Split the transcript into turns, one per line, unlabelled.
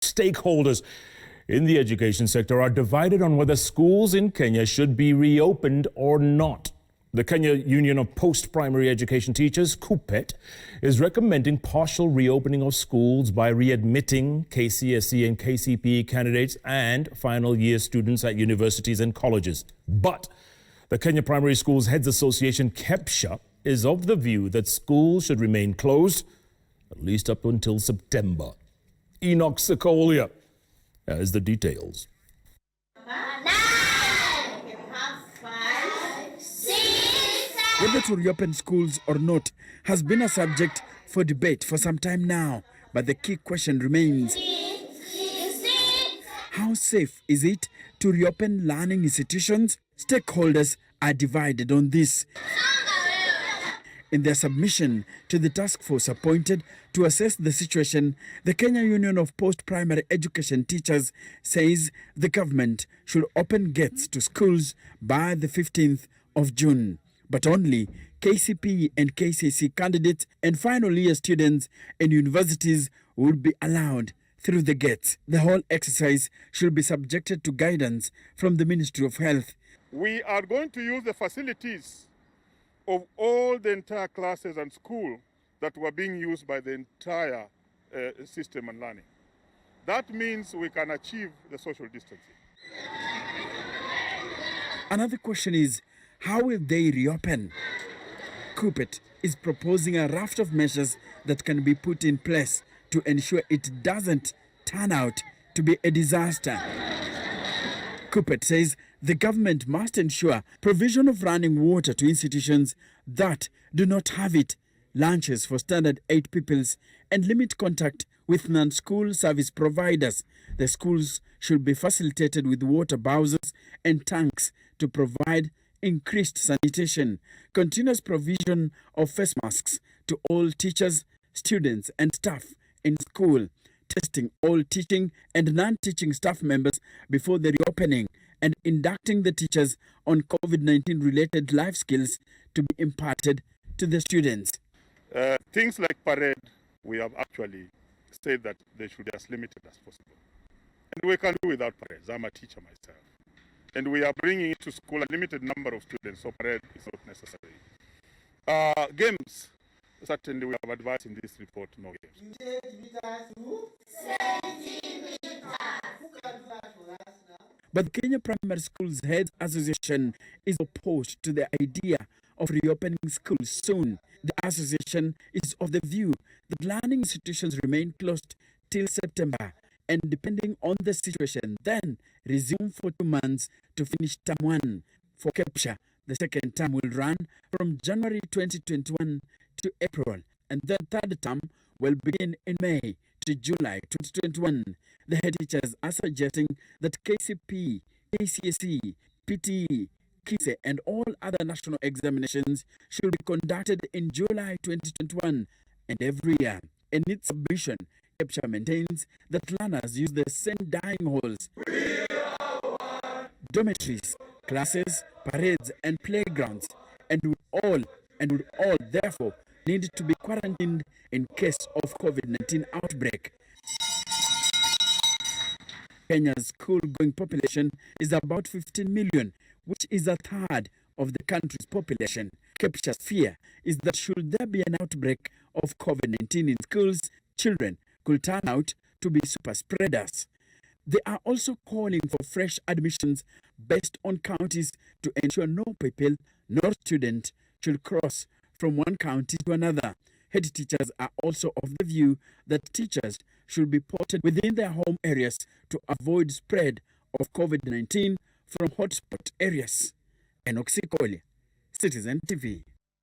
Stakeholders in the education sector are divided on whether schools in Kenya should be reopened or not. The Kenya Union of Post-Primary Education Teachers, KUPPET, is recommending partial reopening of schools by readmitting KCSE and KCPE candidates and final year students at universities and colleges. But the Kenya Primary Schools Heads Association, KEPSHA, is of the view that schools should remain closed at least up until September. Enoch Sekolia has the details.
Whether to reopen schools or not has been a subject for debate for some time now. But the key question remains, how safe is it to reopen learning institutions? Stakeholders are divided on this. In their submission to the task force appointed to assess the situation, the Kenya Union of Post-Primary Education Teachers says the government should open gates to schools by the 15th of June. But only KCPE and KCSE candidates and final year students in universities would be allowed through the gates. The whole exercise should be subjected to guidance from the Ministry of Health.
We are going to use the facilities of all the entire classes and school that were being used by the entire system and learning. That means we can achieve the social distancing.
Another question is, how will they reopen? KUPPET is proposing a raft of measures that can be put in place to ensure it doesn't turn out to be a disaster. KUPPET says the government must ensure provision of running water to institutions that do not have it, lunches for standard 8 pupils, and limit contact with non-school service providers. The schools should be facilitated with water bowsers and tanks to provide increased sanitation, continuous provision of face masks to all teachers, students, and staff in school, testing all teaching and non-teaching staff members before the reopening, and inducting the teachers on COVID-19 related life skills to be imparted to the students.
Things like parade, we have actually said that they should be as limited as possible. And we can do without parades. I'm a teacher myself. And we are bringing into school a limited number of students, so parade is not necessary. Games, certainly we have advised in this report, no games.
But the Kenya Primary Schools Heads Association is opposed to the idea of reopening schools soon. The association is of the view that learning institutions remain closed till September, and depending on the situation, then resume for 2 months to finish term 1. For KEPSHA, the second term will run from January 2021 to April, and the third term will begin in May to July 2021. The head teachers are suggesting that KCPE, KCSE, PTE, KISE, and all other national examinations should be conducted in July 2021 and every year. In its submission, KEPSHA maintains that learners use the same dining halls, dormitories, classes, parades, and playgrounds, and would all therefore need to be quarantined in case of COVID-19 outbreak. Kenya's school-going population is about 15 million, which is a third of the country's population. KEPSHA's fear is that should there be an outbreak of COVID-19 in schools, children could turn out to be super spreaders. They are also calling for fresh admissions based on counties to ensure no pupil nor student should cross from one county to another. Head teachers are also of the view that teachers should be ported within their home areas to avoid spread of COVID-19 from hotspot areas. Enoch Sekolia, Citizen TV.